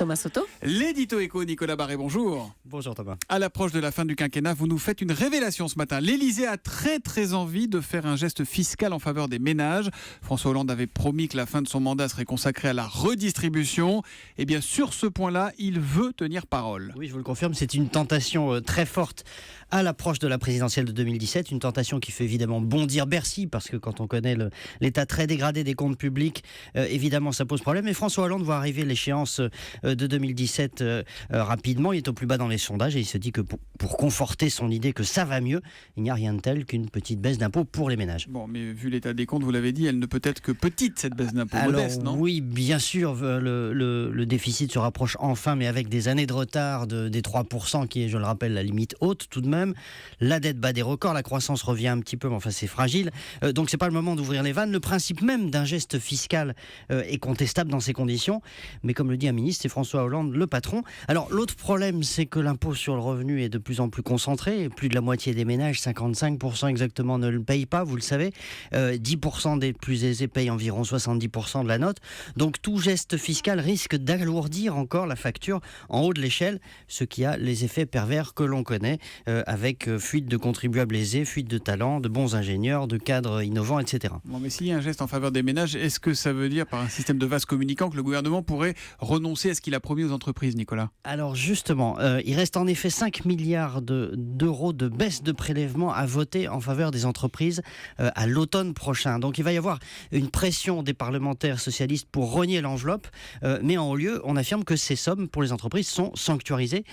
Thomas Soto. L'édito éco, Nicolas Barré, bonjour. Bonjour Thomas. À l'approche de la fin du quinquennat, vous nous faites une révélation ce matin. L'Élysée a très envie de faire un geste fiscal en faveur des ménages. François Hollande avait promis que la fin de son mandat serait consacrée à la redistribution. Et bien sur ce point-là, il veut tenir parole. Oui, je vous le confirme, c'est une tentation très forte à l'approche de la présidentielle de 2017. Une tentation qui fait évidemment bondir Bercy, parce que quand on connaît l'état très dégradé des comptes publics, évidemment ça pose problème. Et François Hollande voit arriver l'échéance de 2017 rapidement. Il est au plus bas dans les sondages et il se dit que pour conforter son idée que ça va mieux, il n'y a rien de tel qu'une petite baisse d'impôts pour les ménages. Bon, mais vu l'état des comptes, vous l'avez dit, elle ne peut être que petite, cette baisse d'impôts. Modeste, non ? Oui, bien sûr, le déficit se rapproche enfin, mais avec des années de retard des 3%, qui est, je le rappelle, la limite haute tout de même. La dette bat des records, la croissance revient un petit peu, mais enfin c'est fragile. Donc c'est pas le moment d'ouvrir les vannes. Le principe même d'un geste fiscal est contestable dans ces conditions. Mais comme le dit un ministre, c'est François Hollande le patron. Alors l'autre problème, c'est que l'impôt sur le revenu est de plus en plus concentré. Plus de la moitié des ménages, 55% exactement, ne le payent pas, vous le savez. 10% des plus aisés payent environ 70% de la note. Donc tout geste fiscal risque d'alourdir encore la facture en haut de l'échelle, ce qui a les effets pervers que l'on connaît, avec fuite de contribuables aisés, fuite de talents, de bons ingénieurs, de cadres innovants, etc. Bon, mais s'il y a un geste en faveur des ménages, est-ce que ça veut dire, par un système de vases communicants, que le gouvernement pourrait renoncer à ce qu'il a promis aux entreprises, Nicolas ? Alors justement, il reste en effet 5 milliards d'euros de baisse de prélèvements à voter en faveur des entreprises à l'automne prochain. Donc il va y avoir une pression des parlementaires socialistes pour rogner l'enveloppe, mais en haut lieu, on affirme que ces sommes pour les entreprises sont sanctuarisées.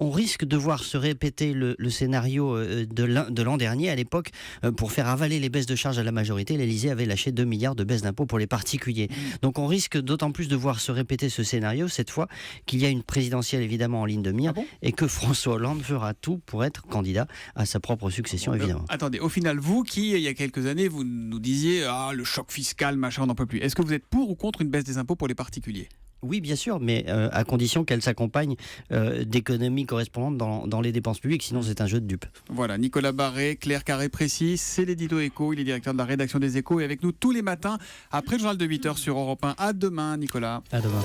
On risque de voir se répéter le scénario de l'an dernier. À l'époque, pour faire avaler les baisses de charges à la majorité, l'Élysée avait lâché 2 milliards de baisses d'impôts pour les particuliers. Donc on risque d'autant plus de voir se répéter ce scénario, cette fois qu'il y a une présidentielle évidemment en ligne de mire, et que François Hollande fera tout pour être candidat à sa propre succession, évidemment. Attendez, au final, vous qui, il y a quelques années, vous nous disiez « le choc fiscal, machin, on n'en peut plus ». Est-ce que vous êtes pour ou contre une baisse des impôts pour les particuliers ? Oui, bien sûr, mais à condition qu'elle s'accompagne d'économies correspondantes dans les dépenses publiques, sinon c'est un jeu de dupes. Voilà, Nicolas Barré, clair, carré, précis, c'est l'édito éco, il est directeur de la rédaction des Échos et avec nous tous les matins après le journal de 8h sur Europe 1. À demain, Nicolas. À demain.